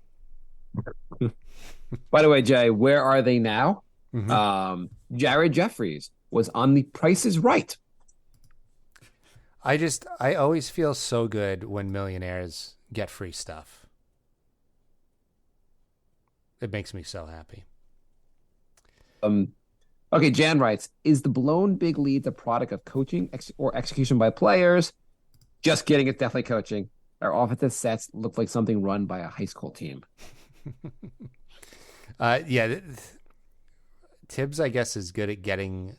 By the way, Jay, where are they now? Mm-hmm. Jared Jeffries was on The Price is Right. I always feel so good when millionaires get free stuff. It makes me so happy. Okay, Jan writes, is the blown big lead the product of coaching or execution by players? Just kidding, it's definitely coaching. Our offensive sets look like something run by a high school team. Yeah, Tibbs, I guess, is good at getting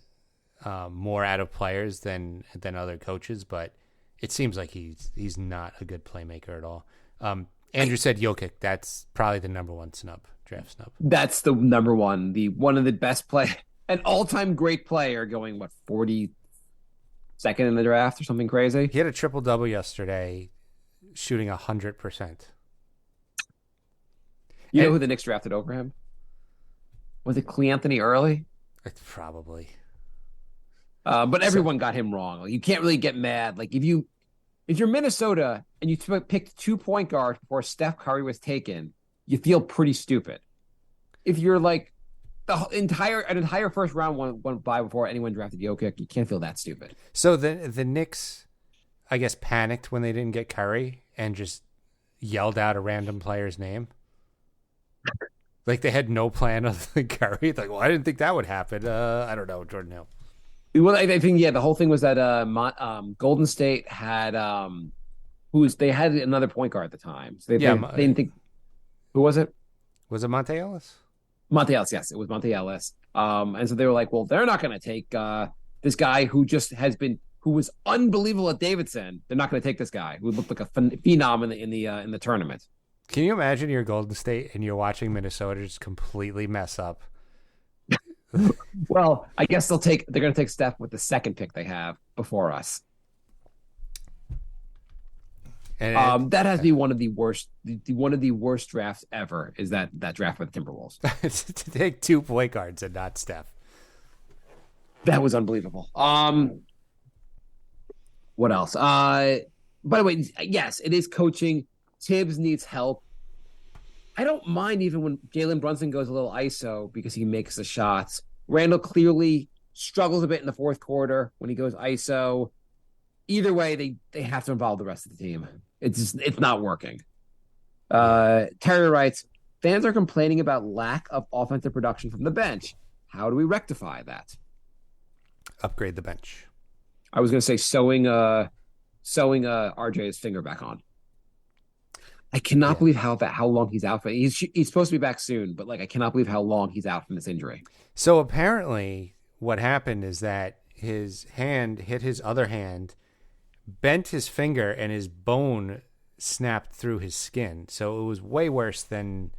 more out of players than other coaches, but it seems like he's not a good playmaker at all. Andrew said Jokic. That's probably the number 1 draft snub. That's the number 1, one of the best an all-time great player going 42nd in the draft or something crazy. He had a triple-double yesterday, shooting 100%. You know who the Knicks drafted over him? Was it Cleanthony Early? Probably. But everyone got him wrong. You can't really get mad. If you're Minnesota and you picked 2 point guards before Steph Curry was taken, you feel pretty stupid. If you're an entire first round went by before anyone drafted Jokic, you can't feel that stupid. So the Knicks, I guess, panicked when they didn't get Curry and just yelled out a random player's name. Like they had no plan other than Curry. Like, well, I didn't think that would happen. I don't know, Jordan Hill. Well, I think the whole thing was that Golden State had they had another point guard at the time, so they didn't think who was it? Was it Monte Ellis? Monte Ellis, yes, it was Monte Ellis. And so they were like, well, they're not going to take this guy who was unbelievable at Davidson. They're not going to take this guy who looked like a phenom in the tournament. Can you imagine you're Golden State and you're watching Minnesota just completely mess up? Well, I guess they're going to take Steph with the second pick they have before us. And that has to be one of the worst drafts ever. Is that draft by the Timberwolves? To take 2 point guards and not Steph. That was unbelievable. What else? By the way, yes, it is coaching. Tibbs needs help. I don't mind even when Jalen Brunson goes a little ISO because he makes the shots. Randall clearly struggles a bit in the fourth quarter when he goes ISO. Either way, they have to involve the rest of the team. It's not working. Terry writes, fans are complaining about lack of offensive production from the bench. How do we rectify that? Upgrade the bench. I was going to say sewing RJ's finger back on. I cannot believe how long he's out for. He's supposed to be back soon, but I cannot believe how long he's out from this injury. So apparently what happened is that his hand hit his other hand, bent his finger, and his bone snapped through his skin. So it was way worse than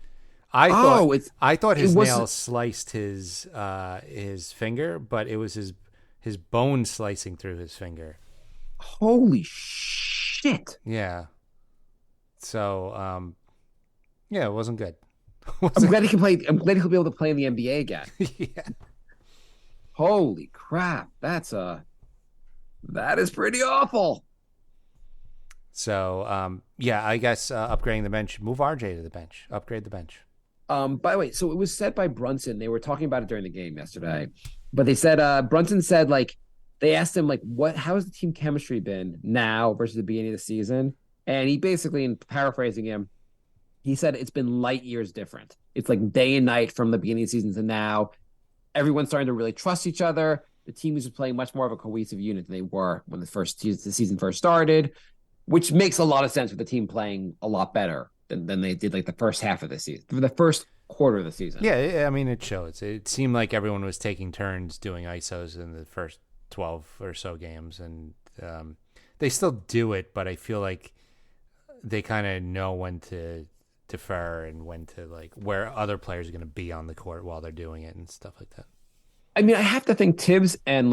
I thought. I thought his nail sliced his finger, but it was his bone slicing through his finger. Holy shit. Yeah. So, it wasn't good. I'm glad he can play. I'm glad he'll be able to play in the NBA again. Yeah. Holy crap. That is pretty awful. So, I guess upgrading the bench, move RJ to the bench, upgrade the bench. By the way, so it was said by Brunson. They were talking about it during the game yesterday, but they said Brunson said they asked him how has the team chemistry been now versus the beginning of the season, and he basically, in paraphrasing him, he said it's been light years different. It's like day and night from the beginning of the season to now. Everyone's starting to really trust each other. The team is playing much more of a cohesive unit than they were when the season first started, which makes a lot of sense with the team playing a lot better than they did the first half of the season, for the first quarter of the season. Yeah, I mean, it shows. It seemed like everyone was taking turns doing ISOs in the first 12 or so games, and they still do it, but I feel like they kind of know when to defer and when to where other players are going to be on the court while they're doing it and stuff like that. I mean, I have to think Tibbs and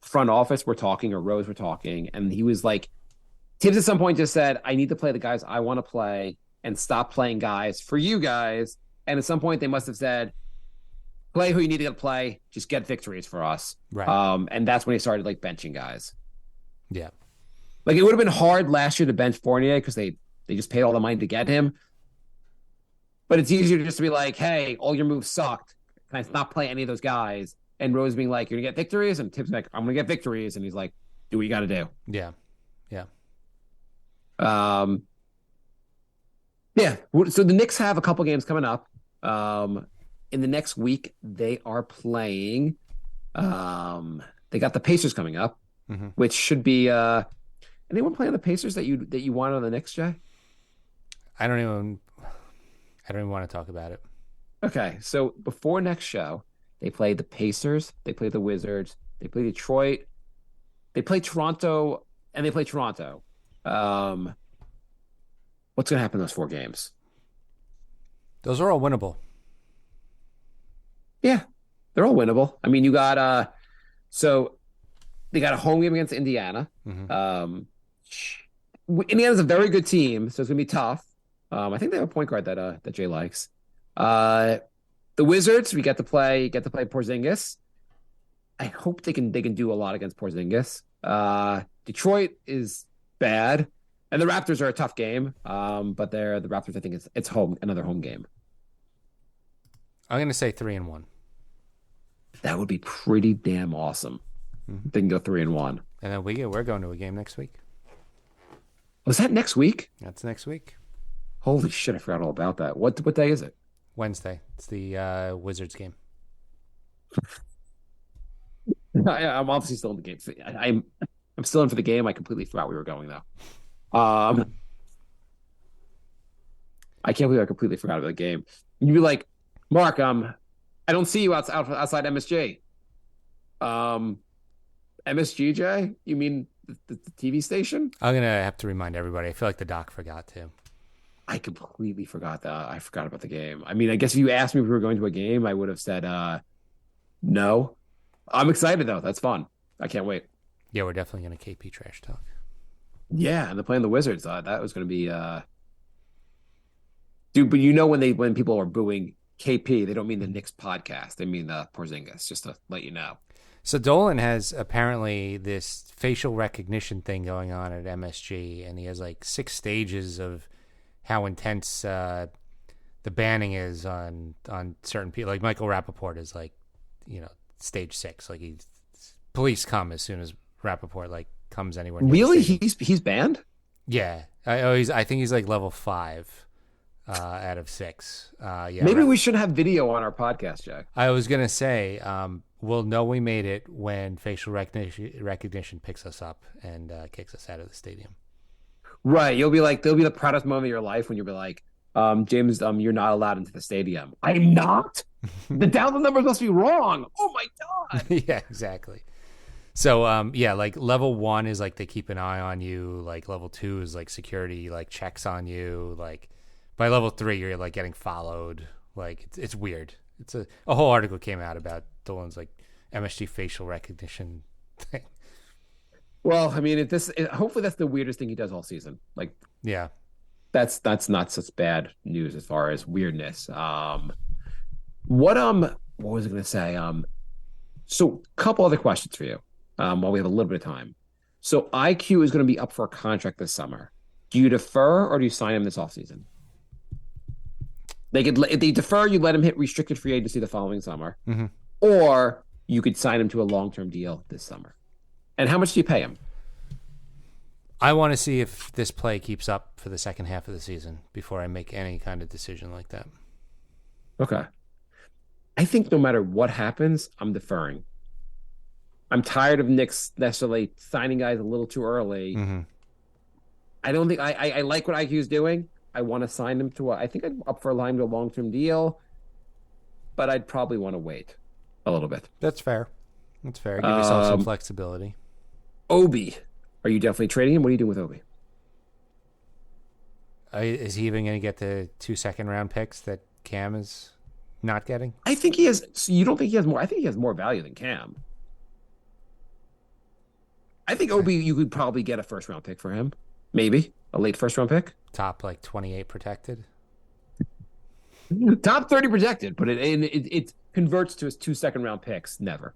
front office were talking, or Rose were talking, and he was Tibbs at some point just said, I need to play the guys I want to play and stop playing guys for you guys. And at some point they must have said, play who you need to play, just get victories for us. Right. And that's when he started benching guys. Yeah. It would have been hard last year to bench Fournier because they just paid all the money to get him. But it's easier just to be hey, all your moves sucked. Can I not play any of those guys? And Rose being you're going to get victories? And Tibbs I'm going to get victories. And he's do what you got to do. Yeah. Yeah. Yeah. So the Knicks have a couple games coming up. In the next week, they are playing. They got the Pacers coming up, which should be. Anyone playing the Pacers that you want on the Knicks, Jay? I don't even want to talk about it. Okay, so before next show, they play the Pacers, they play the Wizards, they play Detroit, they play Toronto, and they play Toronto. What's going to happen in those 4 games? Those are all winnable. Yeah, they're all winnable. I mean, you got so they got a home game against Indiana. Indiana's a very good team, so it's gonna be tough. I think they have a point guard that Jay likes. The Wizards, we get to play Porzingis. I hope they can do a lot against Porzingis. Detroit is bad, and the Raptors are a tough game. But the Raptors, I think it's another home game. I'm going to say 3-1. That would be pretty damn awesome. They can go 3-1. And then we're going to a game next week. Was that next week? That's next week. Holy shit, I forgot all about that. What day is it? Wednesday. It's the Wizards game. I'm obviously still in the game. I'm still in for the game. I completely forgot we were going though. I can't believe I completely forgot about the game. You'd be like, Mark, I don't see you outside MSG. MSGJ? You mean the TV station? I'm going to have to remind everybody. I feel like the doc forgot to. I completely forgot that. I forgot about the game. I mean, I guess if you asked me if we were going to a game, I would have said no. I'm excited though. That's fun. I can't wait. Yeah, we're definitely going to KP trash talk. Yeah, and they're playing the Wizards. That was going to be dude. But you know when people are booing KP, they don't mean the Knicks podcast. They mean Porzingis. Just to let you know. So Dolan has apparently this facial recognition thing going on at MSG, and he has like 6 stages of how intense the banning is on certain people. Like Michael Rappaport is like, stage 6. Like police come as soon as Rappaport like comes anywhere near Really, he's banned. Yeah, I think he's like level 5 out of 6. Yeah, maybe we should have video on our podcast, Jack. I was gonna say, we'll know we made it when facial recognition picks us up and kicks us out of the stadium. Right, there'll be the proudest moment of your life when you'll be like, James, you're not allowed into the stadium. I'm not. The download numbers must be wrong. Oh my god. Yeah, exactly. So, yeah, like level 1 is like they keep an eye on you. Like level 2 is like security like checks on you. Like by level 3, you're like getting followed. Like it's weird. It's a whole article came out about Dolan's like MSG facial recognition thing. Well, I mean, hopefully that's the weirdest thing he does all season. Like, yeah, that's not such bad news as far as weirdness. What was I going to say? So a couple other questions for you. While we have a little bit of time. So IQ is going to be up for a contract this summer. Do you defer or do you sign him this offseason? If they defer, you let him hit restricted free agency the following summer, or you could sign him to a long-term deal this summer. And how much do you pay him? I want to see if this play keeps up for the second half of the season before I make any kind of decision like that. Okay. I think no matter what happens, I'm deferring. I'm tired of Knicks necessarily signing guys a little too early. I don't think I like what IQ is doing. I want to sign him to I think I'm up for a long-term deal, but I'd probably want to wait a little bit. That's fair. Give yourself some flexibility. Obi, are you definitely trading him? What are you doing with Obi? Is he even going to get the 2 second-round picks that Cam is not getting? I think he has. So you don't think he has more? I think he has more value than Cam. I think Obi, you could probably get a first-round pick for him. Maybe a late first-round pick. Top like 28 protected. Top 30 protected, but it converts to his 2 second-round picks. Never.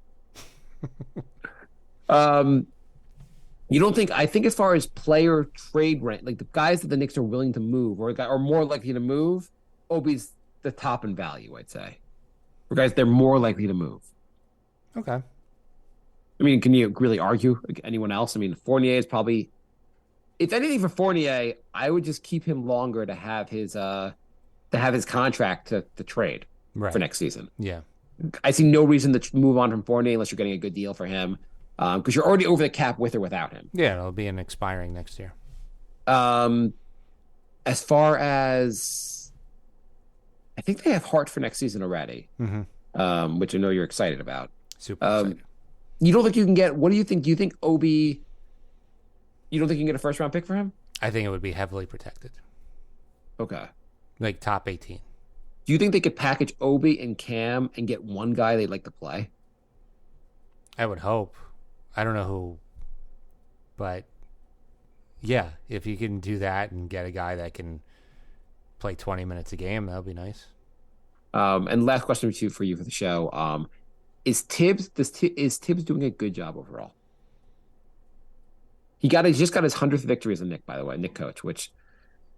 You don't think? I think as far as player trade rent, like the guys that the Knicks are willing to move or are more likely to move, Obi's the top in value, I'd say. For guys, they're more likely to move. Okay. I mean, can you really argue anyone else? I mean, Fournier is probably, if anything for Fournier, I would just keep him longer to have his contract to trade for next season. Yeah. I see no reason to move on from Fournier unless you're getting a good deal for him, because you're already over the cap with or without him. Yeah, it'll be an expiring next year. As far as, I think they have Hart for next season already, which I know you're excited about. Super excited. You don't think you can get, what do you think? Do you think Obi, you don't think you can get a first round pick for him? I think it would be heavily protected. Okay. Like top 18. Do you think they could package Obi and Cam and get one guy they'd like to play? I would hope. I don't know who, but yeah, if you can do that and get a guy that can play 20 minutes a game, that would be nice. And last question for you for the show. Is Tibbs doing a good job overall? He just got his 100th victory as a Knick, by the way, Knick coach, which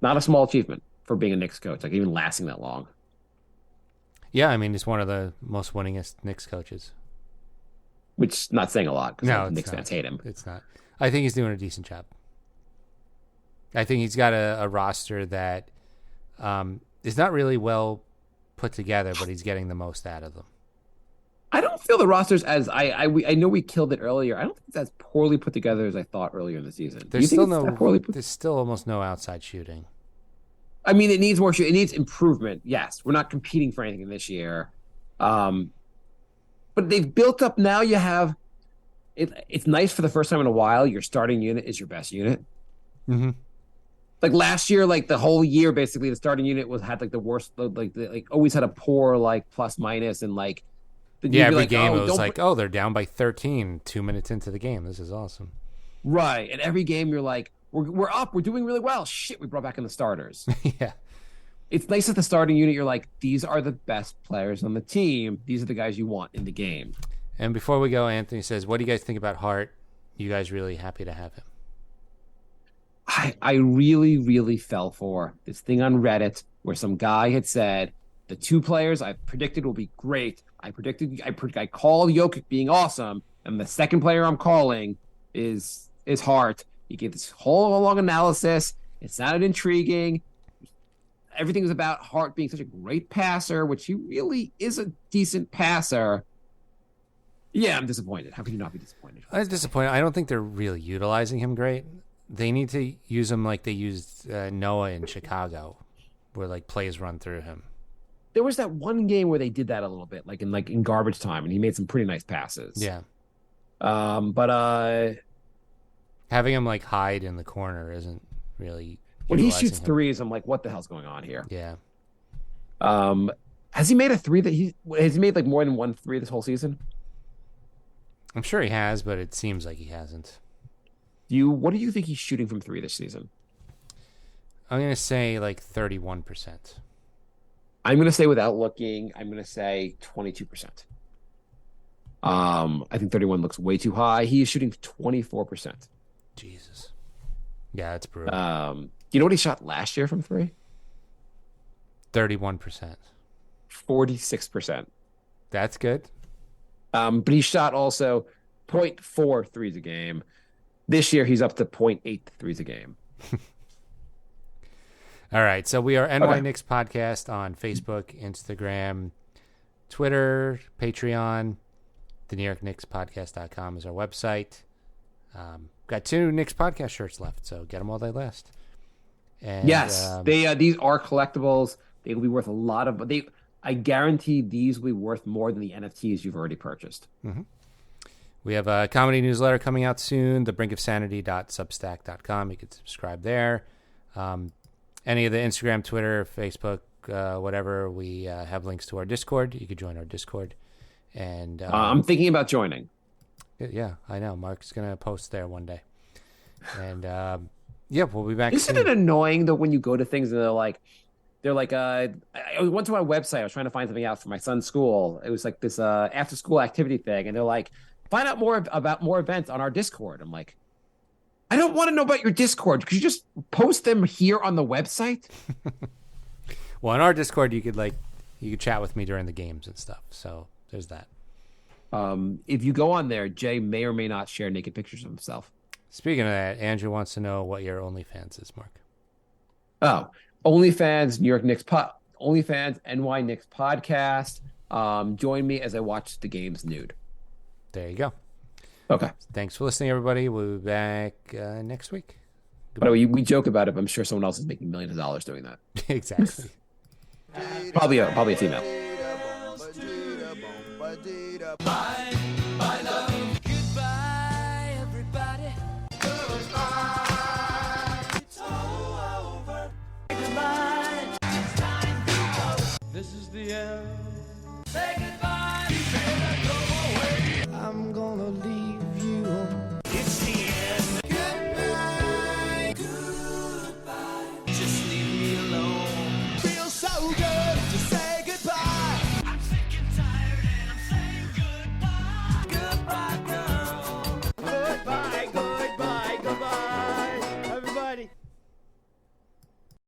not a small achievement for being a Knicks coach, like even lasting that long. Yeah, I mean, he's one of the most winningest Knicks coaches. Which is not saying a lot because Knicks fans hate him. It's not. I think he's doing a decent job. I think he's got a roster that is not really well put together, but he's getting the most out of them. I don't feel the roster's as I know we killed it earlier. I don't think it's as poorly put together as I thought earlier in the season. There's still almost no outside shooting. I mean, it needs more shooting. It needs improvement. Yes, we're not competing for anything this year, but they've built up. Now you have it. It's nice for the first time in a while. Your starting unit is your best unit. Mm-hmm. Like last year, like the whole year, basically the starting unit had like the worst. Like always had a poor like plus minus and like. Every game it was like, they're down by 13 2 minutes into the game. This is awesome. Right. And every game you're like, we're up. We're doing really well. Shit, we brought back in the starters. Yeah. It's nice at the starting unit. You're like, these are the best players on the team. These are the guys you want in the game. And before we go, Anthony says, what do you guys think about Hart? You guys really happy to have him? I really, really fell for this thing on Reddit where some guy had said, the two players I predicted will be great. I called Jokic being awesome, and the second player I'm calling is Hart. He gave this whole long analysis. It sounded intriguing. Everything was about Hart being such a great passer, which he really is a decent passer. Yeah, I'm disappointed. How can you not be disappointed? I was disappointed. I don't think they're really utilizing him great. They need to use him like they used Noah in Chicago, where like plays run through him. There was that one game where they did that a little bit, like in garbage time, and he made some pretty nice passes. Yeah. But having him like hide in the corner isn't really. When he shoots threes, I'm like, what the hell's going on here? Yeah. Has he made a three has he made like more than one three this whole season? I'm sure he has, but it seems like he hasn't. What do you think he's shooting from three this season? I'm gonna say like 31%. I'm going to say without looking, I'm going to say 22%. I think 31 looks way too high. He is shooting 24%. Jesus. Yeah, that's brutal. Do you know what he shot last year from three? 31%. 46%. That's good. But he shot also 0.4 threes a game. This year, he's up to 0.8 threes a game. All right, so we are NY Knicks Podcast on Facebook, Instagram, Twitter, Patreon. The New York Knicks Podcast.com is our website. Got 2 Knicks Podcast shirts left, so get them while they last. And, yes, these are collectibles. They will be worth a lot of. I guarantee these will be worth more than the NFTs you've already purchased. Mm-hmm. We have a comedy newsletter coming out soon, thebrinkofsanity.substack.com. You can subscribe there. Any of the Instagram, Twitter, Facebook, whatever, we have links to our Discord. You could join our Discord. And I'm thinking about joining. Yeah, I know. Mark's going to post there one day. And we'll be back Isn't soon. it annoying, though, when you go to things and they're like, I went to my website. I was trying to find something out for my son's school. It was like this after-school activity thing. And they're like, find out more about more events on our Discord. I'm like, I don't want to know about your Discord. Could you just post them here on the website? Well, on our Discord, you could chat with me during the games and stuff. So there's that. If you go on there, Jay may or may not share naked pictures of himself. Speaking of that, Andrew wants to know what your OnlyFans is, Mark. Oh, OnlyFans, New York Knicks OnlyFans, NY Knicks podcast. Join me as I watch the games nude. There you go. Okay. Thanks for listening, everybody. We'll be back next week. By the way, we joke about it, but I'm sure someone else is making millions of dollars doing that. Exactly. Probably a female. I